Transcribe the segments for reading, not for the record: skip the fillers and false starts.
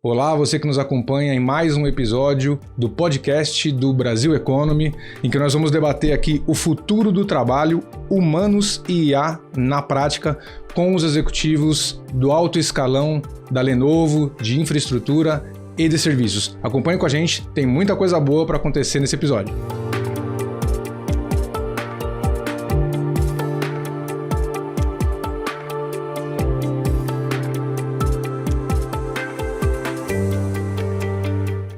Olá, você que nos acompanha em mais um episódio do podcast do Brasil Economy, em que nós vamos debater aqui o futuro do trabalho, humanos e IA na prática, com os executivos do alto escalão da Lenovo, de infraestrutura e de serviços. Acompanhe com a gente, tem muita coisa boa para acontecer nesse episódio.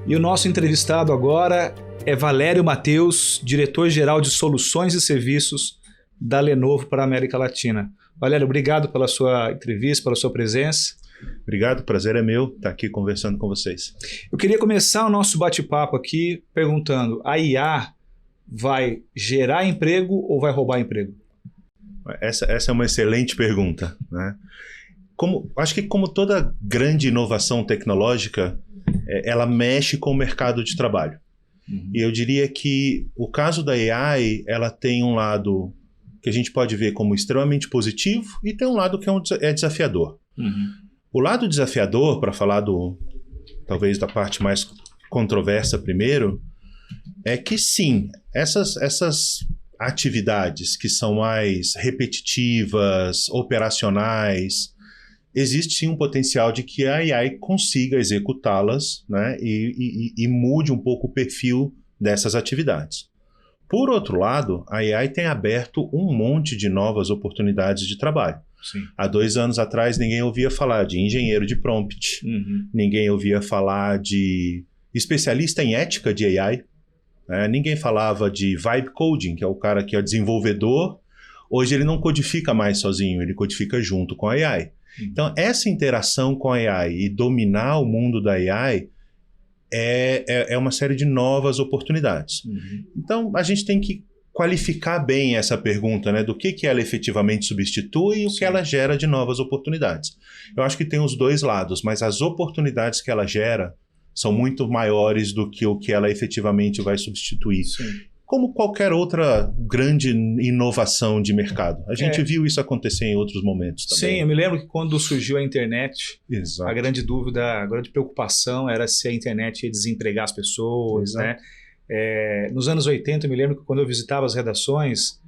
E o nosso entrevistado agora é Valério Mateus, diretor-geral de Soluções e Serviços da Lenovo para a América Latina. Valério, obrigado pela sua entrevista, pela sua presença. Obrigado, o prazer é meu estar aqui conversando com vocês. Eu queria começar o nosso bate-papo aqui perguntando, a IA vai gerar emprego ou vai roubar emprego? Essa é uma excelente pergunta, né? Acho que como toda grande inovação tecnológica, ela mexe com o mercado de trabalho. E eu diria que o caso da AI, ela tem um lado que a gente pode ver como extremamente positivo e tem um lado que é desafiador. O lado desafiador, para falar talvez da parte mais controversa primeiro, é que sim, essas atividades que são mais repetitivas, operacionais, existe sim um potencial de que a AI consiga executá-las, né, e mude um pouco o perfil dessas atividades. Por outro lado, a AI tem aberto um monte de novas oportunidades de trabalho. Sim. Há 2 anos atrás, ninguém ouvia falar de engenheiro de prompt, ninguém ouvia falar de especialista em ética de AI, né? Ninguém falava de vibe coding, que é o cara que é desenvolvedor. Hoje ele não codifica mais sozinho, ele codifica junto com a AI. Então, essa interação com a AI e dominar o mundo da AI é uma série de novas oportunidades. Então, a gente tem que qualificar bem essa pergunta, né, do que ela efetivamente substitui e o que ela gera de novas oportunidades. Eu acho que tem os dois lados, mas as oportunidades que ela gera são muito maiores do que o que ela efetivamente vai substituir. Sim. Como qualquer outra grande inovação de mercado. A gente viu isso acontecer em outros momentos também. Sim, eu me lembro que quando surgiu a internet, Exato. A grande dúvida, a grande preocupação era se a internet ia desempregar as pessoas, né? Nos anos 80, eu me lembro que quando eu visitava as redações,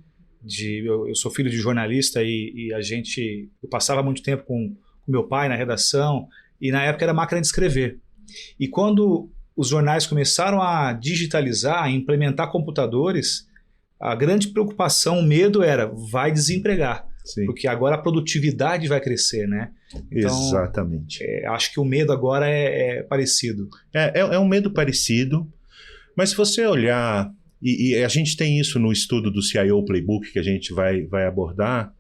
eu sou filho de jornalista e eu passava muito tempo com meu pai na redação, e na época era máquina de escrever. E quando os jornais começaram a digitalizar, a implementar computadores, a grande preocupação, o medo era, vai desempregar. Sim. Porque agora a produtividade vai crescer, né? Então, exatamente. Acho que o medo agora é parecido. É um medo parecido, mas se você olhar, e a gente tem isso no estudo do CIO Playbook que a gente vai abordar,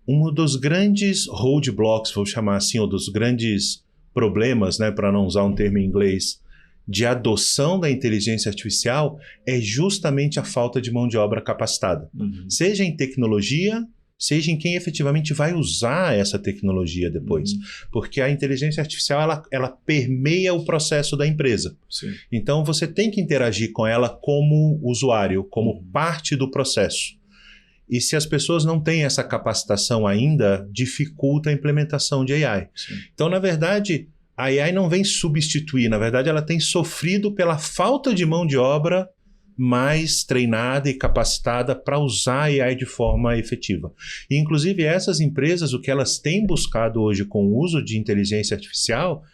um dos grandes roadblocks, vou chamar assim, ou dos grandes problemas, né, para não usar um termo em inglês, de adoção da inteligência artificial é justamente a falta de mão de obra capacitada. Seja em tecnologia, seja em quem efetivamente vai usar essa tecnologia depois. Porque a inteligência artificial, ela permeia o processo da empresa. Sim. Então, você tem que interagir com ela como usuário, como parte do processo. E se as pessoas não têm essa capacitação ainda, dificulta a implementação de AI. Sim. Então, na verdade, a AI não vem substituir, na verdade ela tem sofrido pela falta de mão de obra mais treinada e capacitada para usar a AI de forma efetiva. E, inclusive, essas empresas, o que elas têm buscado hoje com o uso de inteligência artificial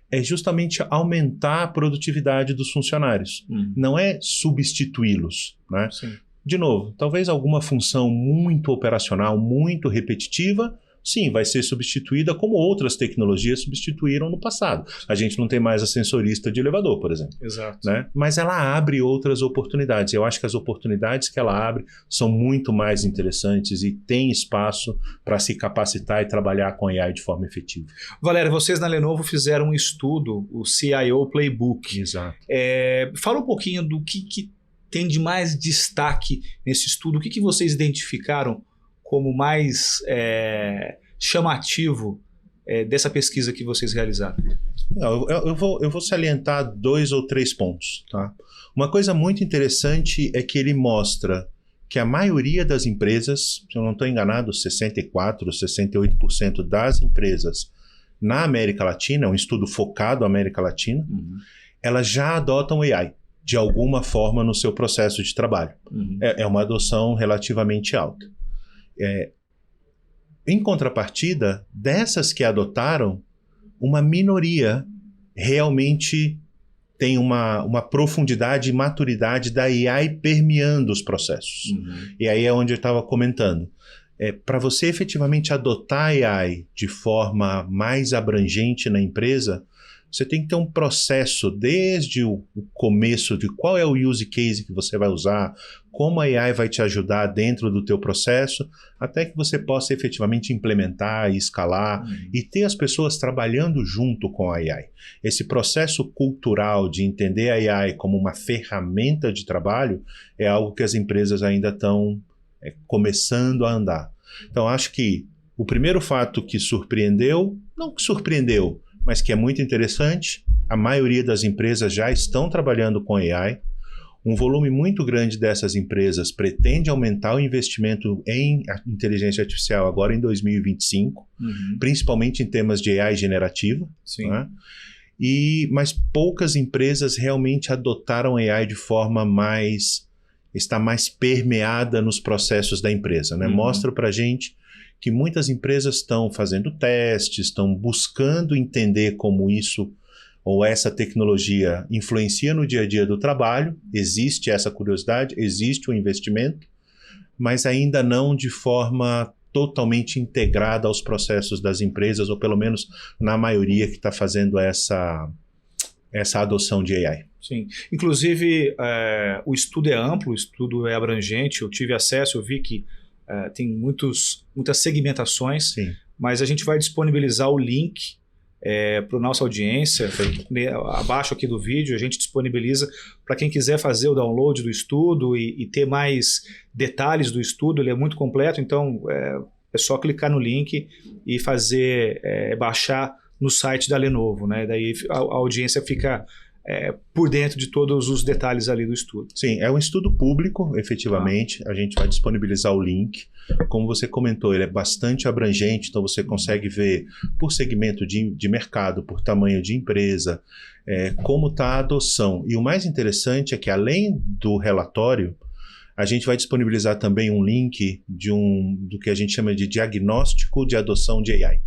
é justamente aumentar a produtividade dos funcionários, não é substituí-los, né? Sim. De novo, talvez alguma função muito operacional, muito repetitiva, sim, vai ser substituída como outras tecnologias substituíram no passado. A gente não tem mais ascensorista de elevador, por exemplo. Exato. Né? Mas ela abre outras oportunidades. Eu acho que as oportunidades que ela abre são muito mais interessantes e tem espaço para se capacitar e trabalhar com a AI de forma efetiva. Valério, vocês na Lenovo fizeram um estudo, o CIO Playbook. Exato. Fala um pouquinho do que tem de mais destaque nesse estudo. O que vocês identificaram como mais chamativo dessa pesquisa que vocês realizaram? Eu vou salientar 2 ou 3 pontos. Tá? Uma coisa muito interessante é que ele mostra que a maioria das empresas, se eu não estou enganado, 64%, 68% das empresas na América Latina, um estudo focado na América Latina, elas já adotam AI de alguma forma no seu processo de trabalho. É uma adoção relativamente alta. Em contrapartida, dessas que adotaram, uma minoria realmente tem uma profundidade e maturidade da AI permeando os processos. E aí é onde eu estava comentando. Para você efetivamente adotar AI de forma mais abrangente na empresa, você tem que ter um processo desde o começo de qual é o use case que você vai usar, como a AI vai te ajudar dentro do teu processo, até que você possa efetivamente implementar e escalar e ter as pessoas trabalhando junto com a AI. Esse processo cultural de entender a AI como uma ferramenta de trabalho é algo que as empresas ainda estão começando a andar. Então, acho que o primeiro fato que surpreendeu, não que surpreendeu, mas que é muito interessante, a maioria das empresas já estão trabalhando com AI. Um volume muito grande dessas empresas pretende aumentar o investimento em inteligência artificial agora em 2025, principalmente em temas de AI generativa. Sim. Né? Mas poucas empresas realmente adotaram AI de forma está mais permeada nos processos da empresa. Né? Mostra para a gente que muitas empresas estão fazendo testes, estão buscando entender como isso ou essa tecnologia influencia no dia a dia do trabalho. Existe essa curiosidade, existe o investimento, mas ainda não de forma totalmente integrada aos processos das empresas, ou pelo menos na maioria que está fazendo essa adoção de AI. Sim. Inclusive, o estudo é amplo, o estudo é abrangente, eu tive acesso, eu vi que tem muitas segmentações, Sim. Mas a gente vai disponibilizar o link para a nossa audiência, abaixo aqui do vídeo, a gente disponibiliza para quem quiser fazer o download do estudo e ter mais detalhes do estudo. Ele é muito completo, então é só clicar no link e baixar no site da Lenovo, né? Daí a audiência fica por dentro de todos os detalhes ali do estudo. Sim, é um estudo público, efetivamente. A gente vai disponibilizar o link. Como você comentou, ele é bastante abrangente, então você consegue ver por segmento de mercado, por tamanho de empresa, como está a adoção. E o mais interessante é que, além do relatório, a gente vai disponibilizar também um link do que a gente chama de diagnóstico de adoção de AI.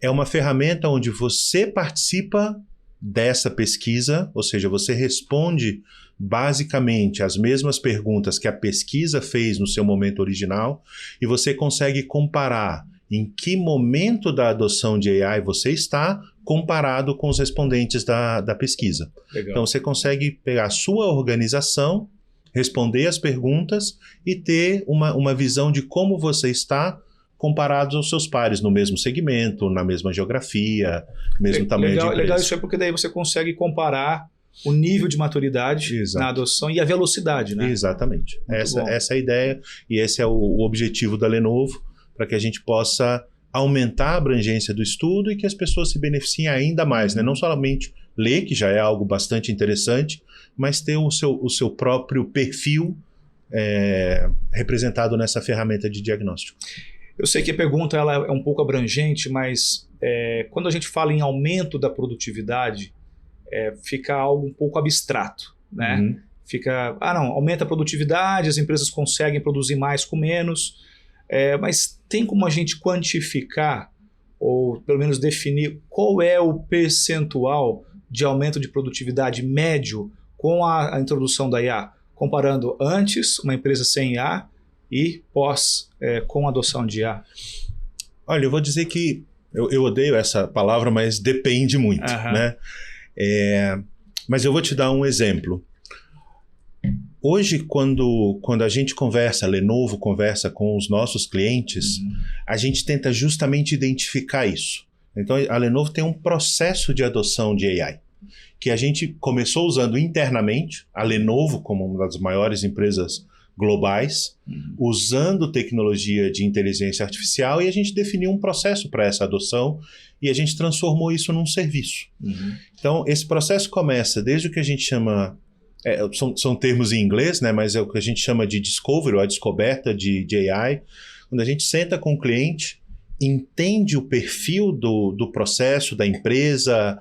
É uma ferramenta onde você participa dessa pesquisa, ou seja, você responde basicamente as mesmas perguntas que a pesquisa fez no seu momento original e você consegue comparar em que momento da adoção de AI você está comparado com os respondentes da pesquisa. Legal. Então você consegue pegar a sua organização, responder as perguntas e ter uma visão de como você está comparados aos seus pares no mesmo segmento, na mesma geografia, mesmo tamanho de empresa. Legal isso porque daí você consegue comparar o nível de maturidade na adoção e a velocidade, né? Exatamente. Essa é a ideia e esse é o objetivo da Lenovo, para que a gente possa aumentar a abrangência do estudo e que as pessoas se beneficiem ainda mais, né? Não somente ler, que já é algo bastante interessante, mas ter o seu próprio perfil representado nessa ferramenta de diagnóstico. Eu sei que a pergunta ela é um pouco abrangente, mas quando a gente fala em aumento da produtividade, fica algo um pouco abstrato, né? Fica, aumenta a produtividade, as empresas conseguem produzir mais com menos, mas tem como a gente quantificar, ou pelo menos definir qual é o percentual de aumento de produtividade médio com a introdução da IA, comparando antes uma empresa sem IA e pós com a adoção de IA? Olha, eu vou dizer que eu odeio essa palavra, mas depende muito, né? Mas eu vou te dar um exemplo. Hoje, quando a gente conversa, a Lenovo conversa com os nossos clientes, a gente tenta justamente identificar isso. Então, a Lenovo tem um processo de adoção de AI, que a gente começou usando internamente, a Lenovo como uma das maiores empresas globais, usando tecnologia de inteligência artificial, e a gente definiu um processo para essa adoção e a gente transformou isso num serviço. Então, esse processo começa desde o que a gente chama, são termos em inglês, né, mas é o que a gente chama de discovery, ou a descoberta de AI, quando a gente senta com o cliente, entende o perfil do processo, da empresa,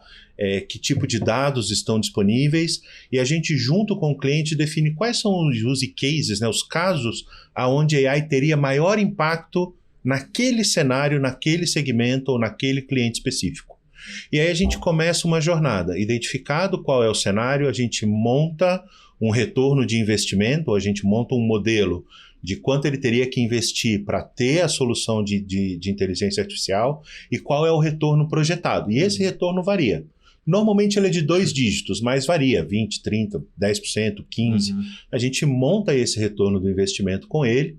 que tipo de dados estão disponíveis, e a gente, junto com o cliente, define quais são os use cases, né, os casos onde a AI teria maior impacto naquele cenário, naquele segmento ou naquele cliente específico. E aí a gente começa uma jornada. Identificado qual é o cenário, a gente monta um retorno de investimento, a gente monta um modelo de quanto ele teria que investir para ter a solução de inteligência artificial e qual é o retorno projetado. E esse retorno varia. Normalmente ele é de 2 dígitos, mas varia, 20%, 30%, 10%, 15%. A gente monta esse retorno do investimento com ele,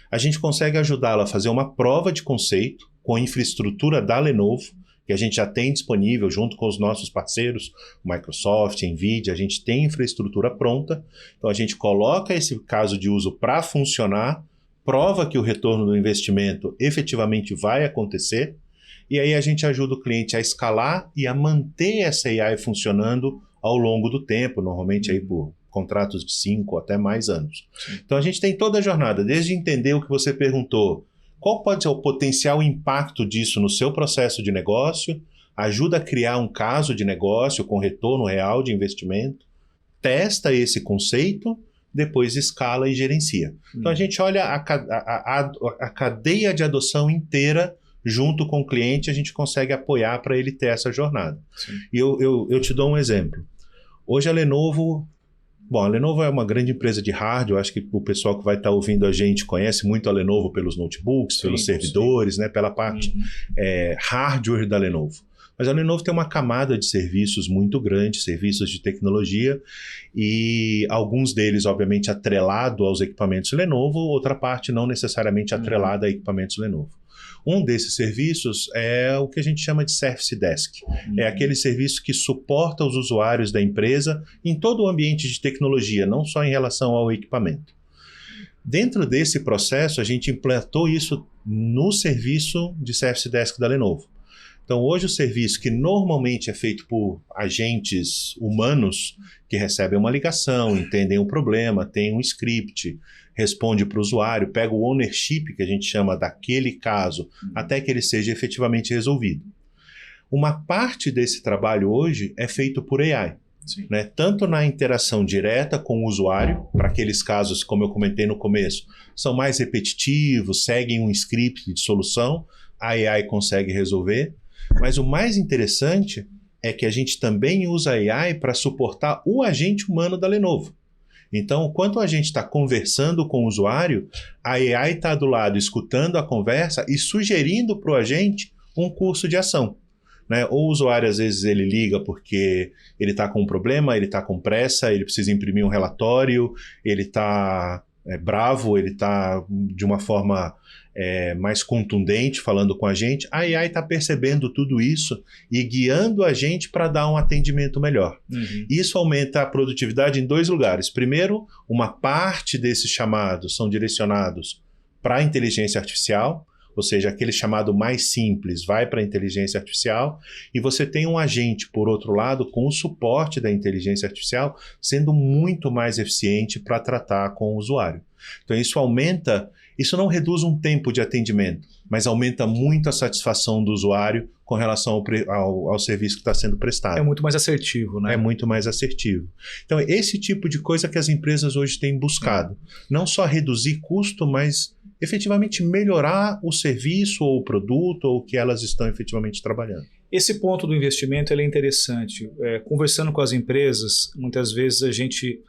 a gente consegue ajudá-lo a fazer uma prova de conceito com a infraestrutura da Lenovo, que a gente já tem disponível junto com os nossos parceiros, Microsoft, Nvidia, a gente tem infraestrutura pronta, então a gente coloca esse caso de uso para funcionar, prova que o retorno do investimento efetivamente vai acontecer, e aí a gente ajuda o cliente a escalar e a manter essa AI funcionando ao longo do tempo, normalmente aí por contratos de 5 até mais anos. Então a gente tem toda a jornada, desde entender o que você perguntou, qual pode ser o potencial impacto disso no seu processo de negócio, ajuda a criar um caso de negócio com retorno real de investimento, testa esse conceito, depois escala e gerencia. Então a gente olha a cadeia de adoção inteira junto com o cliente, a gente consegue apoiar para ele ter essa jornada. Sim. E eu te dou um exemplo. Hoje a Lenovo é uma grande empresa de hardware, eu acho que o pessoal que vai estar ouvindo a gente conhece muito a Lenovo pelos notebooks, pelos servidores, né, pela parte hardware da Lenovo. Mas a Lenovo tem uma camada de serviços muito grande, serviços de tecnologia, e alguns deles, obviamente, atrelado aos equipamentos Lenovo, outra parte não necessariamente atrelada a equipamentos Lenovo. Um desses serviços é o que a gente chama de Service Desk. É aquele serviço que suporta os usuários da empresa em todo o ambiente de tecnologia, não só em relação ao equipamento. Dentro desse processo, a gente implantou isso no serviço de Service Desk da Lenovo. Então, hoje o serviço, que normalmente é feito por agentes humanos que recebem uma ligação, entendem o problema, tem um script, responde para o usuário, pega o ownership, que a gente chama daquele caso, até que ele seja efetivamente resolvido. Uma parte desse trabalho hoje é feito por AI, né? Tanto na interação direta com o usuário, para aqueles casos, como eu comentei no começo, são mais repetitivos, seguem um script de solução, a AI consegue resolver, mas o mais interessante é que a gente também usa a AI para suportar o agente humano da Lenovo. Então, enquanto a gente está conversando com o usuário, a AI está do lado escutando a conversa e sugerindo para o agente um curso de ação, né? Ou o usuário, às vezes, ele liga porque ele está com um problema, ele está com pressa, ele precisa imprimir um relatório, ele está bravo, ele está de uma forma mais contundente falando com a gente. A AI está percebendo tudo isso e guiando a gente para dar um atendimento melhor. Isso aumenta a produtividade em 2 lugares. Primeiro, uma parte desses chamados são direcionados para a inteligência artificial, ou seja, aquele chamado mais simples vai para a inteligência artificial, e você tem um agente, por outro lado, com o suporte da inteligência artificial, sendo muito mais eficiente para tratar com o usuário. Então isso não reduz um tempo de atendimento, mas aumenta muito a satisfação do usuário com relação ao serviço que está sendo prestado. É muito mais assertivo, né? É muito mais assertivo. Então, esse tipo de coisa que as empresas hoje têm buscado. Não só reduzir custo, mas efetivamente melhorar o serviço ou o produto ou o que elas estão efetivamente trabalhando. Esse ponto do investimento ele é interessante. Conversando com as empresas, muitas vezes a gente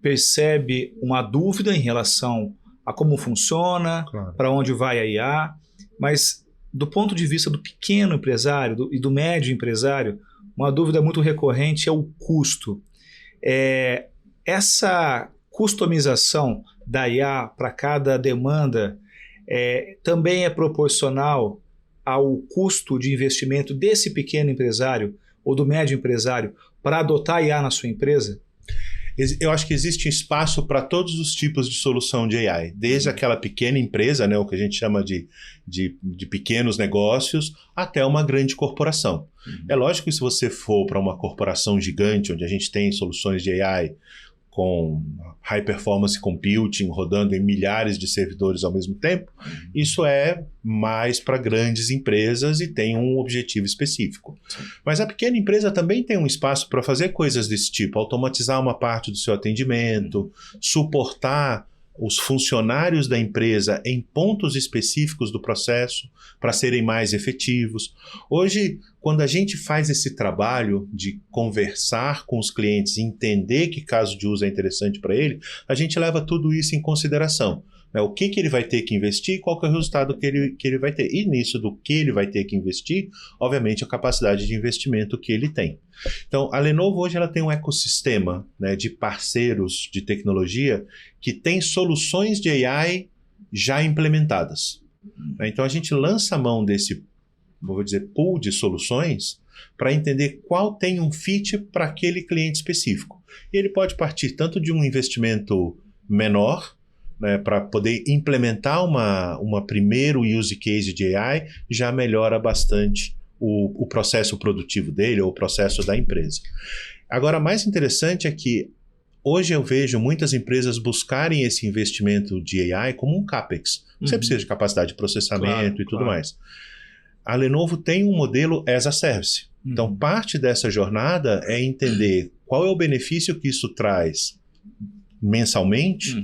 percebe uma dúvida em relação a como funciona, claro, para onde vai a IA, mas do ponto de vista do pequeno empresário e do médio empresário, uma dúvida muito recorrente é o custo. Essa customização da IA para cada demanda também é proporcional ao custo de investimento desse pequeno empresário ou do médio empresário para adotar a IA na sua empresa? Eu acho que existe espaço para todos os tipos de solução de AI, desde aquela pequena empresa, né, o que a gente chama de pequenos negócios, até uma grande corporação. É lógico que se você for para uma corporação gigante, onde a gente tem soluções de AI com high performance computing rodando em milhares de servidores ao mesmo tempo, isso é mais para grandes empresas e tem um objetivo específico. Sim. Mas a pequena empresa também tem um espaço para fazer coisas desse tipo, automatizar uma parte do seu atendimento, suportar os funcionários da empresa em pontos específicos do processo para serem mais efetivos. Hoje, quando a gente faz esse trabalho de conversar com os clientes, entender que caso de uso é interessante para ele, a gente leva tudo isso em consideração. O que ele vai ter que investir e qual que é o resultado que ele vai ter. E nisso do que ele vai ter que investir, obviamente, a capacidade de investimento que ele tem. Então, a Lenovo hoje ela tem um ecossistema, né, de parceiros de tecnologia que tem soluções de AI já implementadas. Então, a gente lança a mão desse, vou dizer, pool de soluções para entender qual tem um fit para aquele cliente específico. E ele pode partir tanto de um investimento menor, né, para poder implementar uma primeiro use case de AI, já melhora bastante o processo produtivo dele ou o processo da empresa. Agora, mais interessante é que hoje eu vejo muitas empresas buscarem esse investimento de AI como um CAPEX. Você precisa de capacidade de processamento e tudo mais. A Lenovo tem um modelo as a service. Então, parte dessa jornada é entender qual é o benefício que isso traz mensalmente,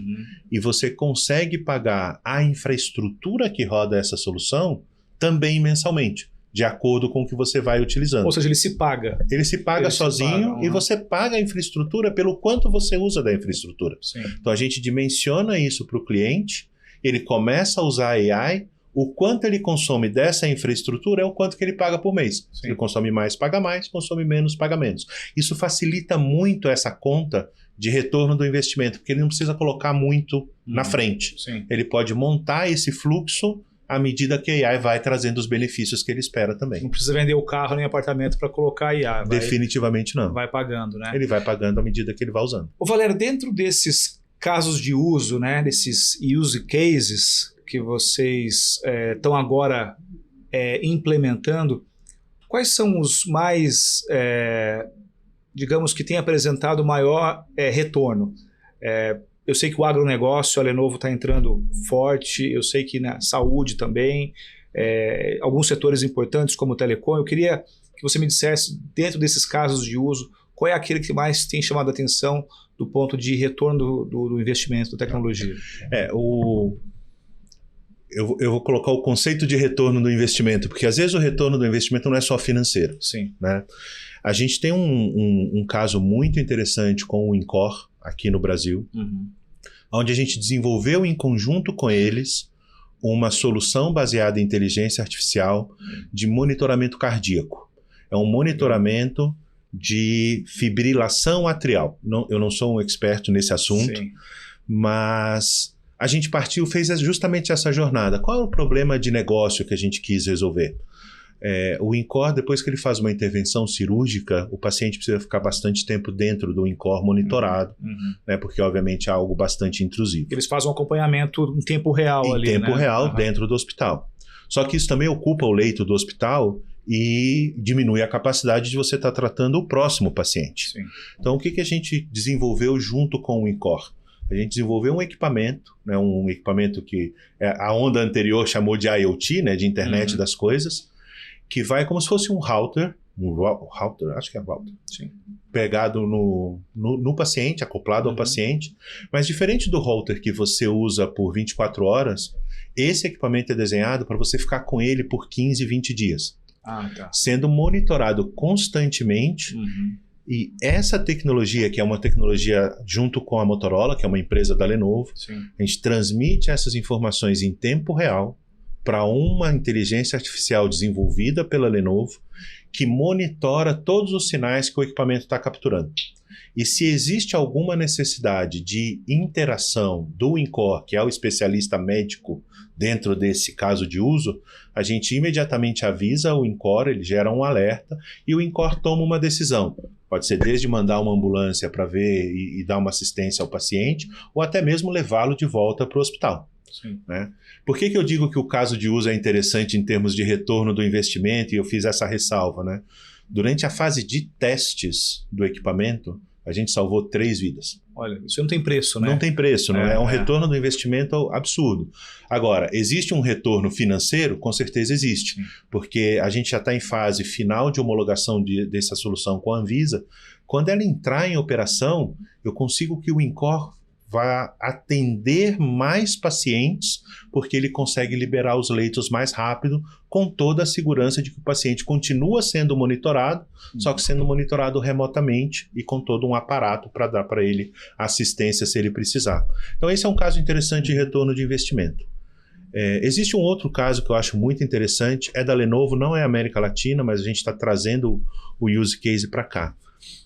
e você consegue pagar a infraestrutura que roda essa solução também mensalmente, de acordo com o que você vai utilizando. Ou seja, ele se paga. Ele se paga sozinho e você paga a infraestrutura pelo quanto você usa da infraestrutura. Sim. Então a gente dimensiona isso para o cliente, ele começa a usar a AI, o quanto ele consome dessa infraestrutura é o quanto que ele paga por mês. Se ele consome mais, paga mais, consome menos, paga menos. Isso facilita muito essa conta de retorno do investimento, porque ele não precisa colocar muito na frente. Sim. Ele pode montar esse fluxo à medida que a AI vai trazendo os benefícios que ele espera também. Não precisa vender o carro nem apartamento para colocar a IA. Definitivamente não. Vai pagando, né? Ele vai pagando à medida que ele vai usando. Ô Valério, dentro desses casos de uso, né, desses use cases que vocês estão agora implementando, quais são os mais, digamos, que têm apresentado maior retorno? Eu sei que o agronegócio, a Lenovo está entrando forte, eu sei que na saúde também, alguns setores importantes como o telecom. Eu queria que você me dissesse, dentro desses casos de uso, qual é aquele que mais tem chamado a atenção do ponto de retorno do investimento da tecnologia? Eu vou colocar o conceito de retorno do investimento, porque às vezes o retorno do investimento não é só financeiro. Sim. Né? A gente tem um caso muito interessante com o Incor aqui no Brasil, onde a gente desenvolveu em conjunto com eles uma solução baseada em inteligência artificial de monitoramento cardíaco. É um monitoramento de fibrilação atrial. Eu não sou um experto nesse assunto, Sim. mas a gente fez justamente essa jornada. Qual é o problema de negócio que a gente quis resolver? O Incor, depois que ele faz uma intervenção cirúrgica, o paciente precisa ficar bastante tempo dentro do Incor monitorado, né, porque obviamente é algo bastante intrusivo. Eles fazem um acompanhamento em tempo real ali, né? Em tempo real, dentro do hospital. Só que isso também ocupa o leito do hospital e diminui a capacidade de você estar tratando o próximo paciente. Sim. Então, o que a gente desenvolveu junto com o Incor? A gente desenvolveu um equipamento, né, um equipamento que a onda anterior chamou de IoT, né, de internet das coisas, que vai como se fosse um router, acho que é router, Sim. pegado no paciente, acoplado ao paciente, mas diferente do router que você usa por 24 horas, esse equipamento é desenhado para você ficar com ele por 15, 20 dias, sendo monitorado constantemente. E essa tecnologia, que é uma tecnologia junto com a Motorola, que é uma empresa da Lenovo, Sim. a gente transmite essas informações em tempo real para uma inteligência artificial desenvolvida pela Lenovo, que monitora todos os sinais que o equipamento está capturando. E se existe alguma necessidade de interação do Incor, que é o especialista médico dentro desse caso de uso, a gente imediatamente avisa o Incor, ele gera um alerta e o Incor toma uma decisão. Pode ser desde mandar uma ambulância para ver e dar uma assistência ao paciente, ou até mesmo levá-lo de volta para o hospital. Sim. Né? Por que eu digo que o caso de uso é interessante em termos de retorno do investimento? E eu fiz essa ressalva, né? Durante a fase de testes do equipamento, a gente salvou 3 vidas. Olha, isso não tem preço, né? Não tem preço, não é um retorno do investimento absurdo. Agora, existe um retorno financeiro? Com certeza existe, porque a gente já está em fase final de homologação dessa solução com a Anvisa. Quando ela entrar em operação, eu consigo que o InCor vá atender mais pacientes, porque ele consegue liberar os leitos mais rápido, com toda a segurança de que o paciente continua sendo monitorado, só que sendo monitorado remotamente e com todo um aparato para dar para ele assistência se ele precisar. Então esse é um caso interessante de retorno de investimento. Existe um outro caso que eu acho muito interessante, é da Lenovo, não é América Latina, mas a gente está trazendo o use case para cá.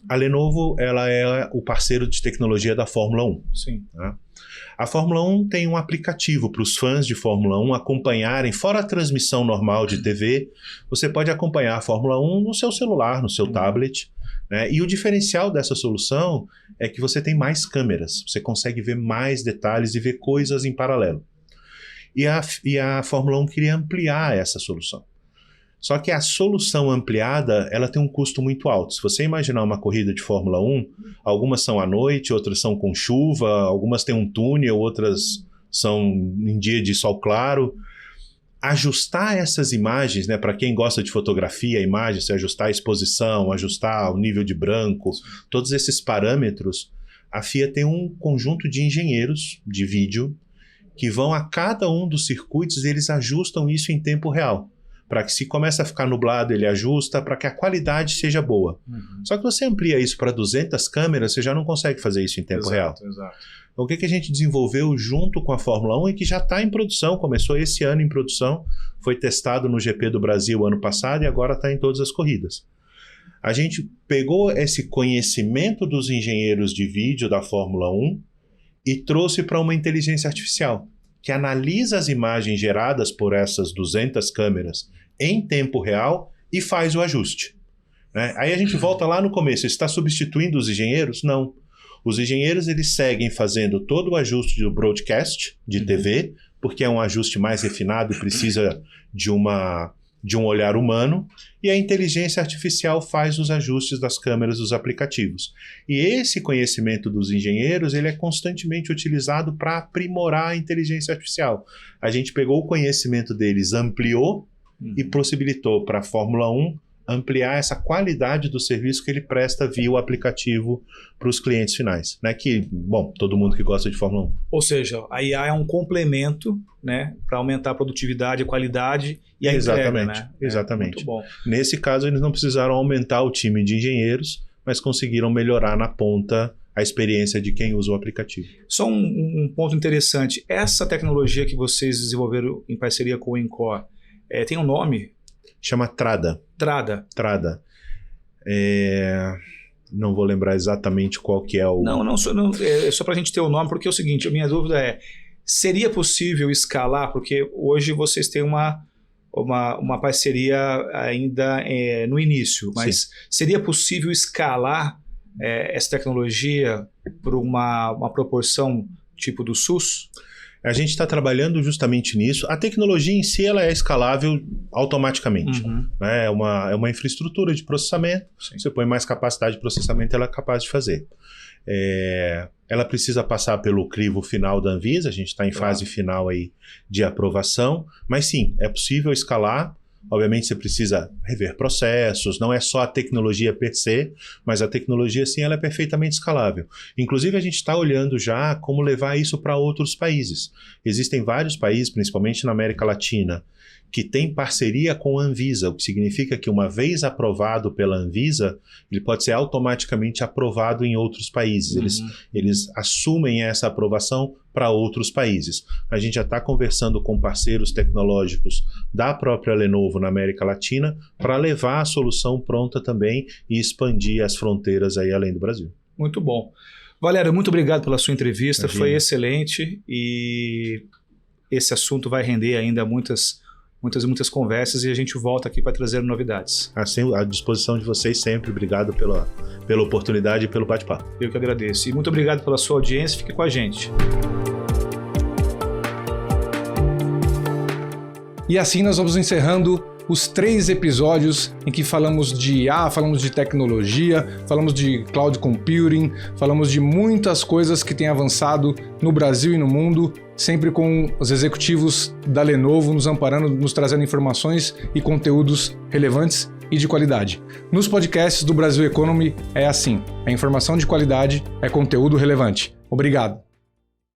A Lenovo, ela é o parceiro de tecnologia da Fórmula 1. Sim. Tá? A Fórmula 1 tem um aplicativo para os fãs de Fórmula 1 acompanharem, fora a transmissão normal de TV, você pode acompanhar a Fórmula 1 no seu celular, no seu tablet. Né? E o diferencial dessa solução é que você tem mais câmeras, você consegue ver mais detalhes e ver coisas em paralelo. E a Fórmula 1 queria ampliar essa solução. Só que a solução ampliada, ela tem um custo muito alto. Se você imaginar uma corrida de Fórmula 1, algumas são à noite, outras são com chuva, algumas têm um túnel, outras são em dia de sol claro. Ajustar essas imagens, né, para quem gosta de fotografia, imagem, se ajustar a exposição, ajustar o nível de branco, todos esses parâmetros, a FIA tem um conjunto de engenheiros de vídeo que vão a cada um dos circuitos e eles ajustam isso em tempo real. Para que se começa a ficar nublado, ele ajusta, para que a qualidade seja boa. Só que você amplia isso para 200 câmeras, você já não consegue fazer isso em tempo real. Exato. Então, o que a gente desenvolveu junto com a Fórmula 1 e que já está em produção, começou esse ano em produção, foi testado no GP do Brasil ano passado e agora está em todas as corridas. A gente pegou esse conhecimento dos engenheiros de vídeo da Fórmula 1 e trouxe para uma inteligência artificial, que analisa as imagens geradas por essas 200 câmeras em tempo real e faz o ajuste. Né? Aí a gente volta lá no começo, está substituindo os engenheiros? Não. Os engenheiros eles seguem fazendo todo o ajuste do broadcast de TV, porque é um ajuste mais refinado e precisa de um olhar humano, e a inteligência artificial faz os ajustes das câmeras dos aplicativos. E esse conhecimento dos engenheiros ele é constantemente utilizado para aprimorar a inteligência artificial. A gente pegou o conhecimento deles, ampliou e possibilitou para a Fórmula 1 ampliar essa qualidade do serviço que ele presta via o aplicativo para os clientes finais. Né? Que, bom, todo mundo que gosta de Fórmula 1. Ou seja, a IA é um complemento, né, para aumentar a produtividade, a qualidade e a entrega, né? Exatamente. Muito bom. Nesse caso, eles não precisaram aumentar o time de engenheiros, mas conseguiram melhorar na ponta a experiência de quem usa o aplicativo. Só um ponto interessante. Essa tecnologia que vocês desenvolveram em parceria com o InCor, tem um nome? Chama Trada. Trada. Não vou lembrar exatamente qual que é o... Não, é só para a gente ter o nome, porque é o seguinte, a minha dúvida é, seria possível escalar, porque hoje vocês têm uma parceria ainda no início, mas sim, seria possível escalar essa tecnologia para uma proporção tipo do SUS? A gente está trabalhando justamente nisso. A tecnologia em si ela é escalável automaticamente. Né? É uma infraestrutura de processamento. Sim. Você põe mais capacidade de processamento, ela é capaz de fazer. Ela precisa passar pelo crivo final da Anvisa. A gente está em fase final aí de aprovação. Mas sim, é possível escalar. Obviamente você precisa rever processos, não é só a tecnologia per se, mas a tecnologia sim ela é perfeitamente escalável. Inclusive a gente está olhando já como levar isso para outros países. Existem vários países, principalmente na América Latina, que têm parceria com a Anvisa, o que significa que uma vez aprovado pela Anvisa, ele pode ser automaticamente aprovado em outros países. Eles assumem essa aprovação para outros países. A gente já está conversando com parceiros tecnológicos da própria Lenovo na América Latina para levar a solução pronta também e expandir as fronteiras aí além do Brasil. Muito bom. Valério, muito obrigado pela sua entrevista, foi excelente e esse assunto vai render ainda muitas conversas e a gente volta aqui para trazer novidades. Assim, à disposição de vocês sempre. Obrigado pela oportunidade e pelo bate-papo. Eu que agradeço. E muito obrigado pela sua audiência. Fique com a gente. E assim nós vamos encerrando os 3 episódios em que falamos de IA, falamos de tecnologia, falamos de cloud computing, falamos de muitas coisas que têm avançado no Brasil e no mundo, sempre com os executivos da Lenovo nos amparando, nos trazendo informações e conteúdos relevantes e de qualidade. Nos podcasts do Brasil Economy é assim, a informação de qualidade é conteúdo relevante. Obrigado.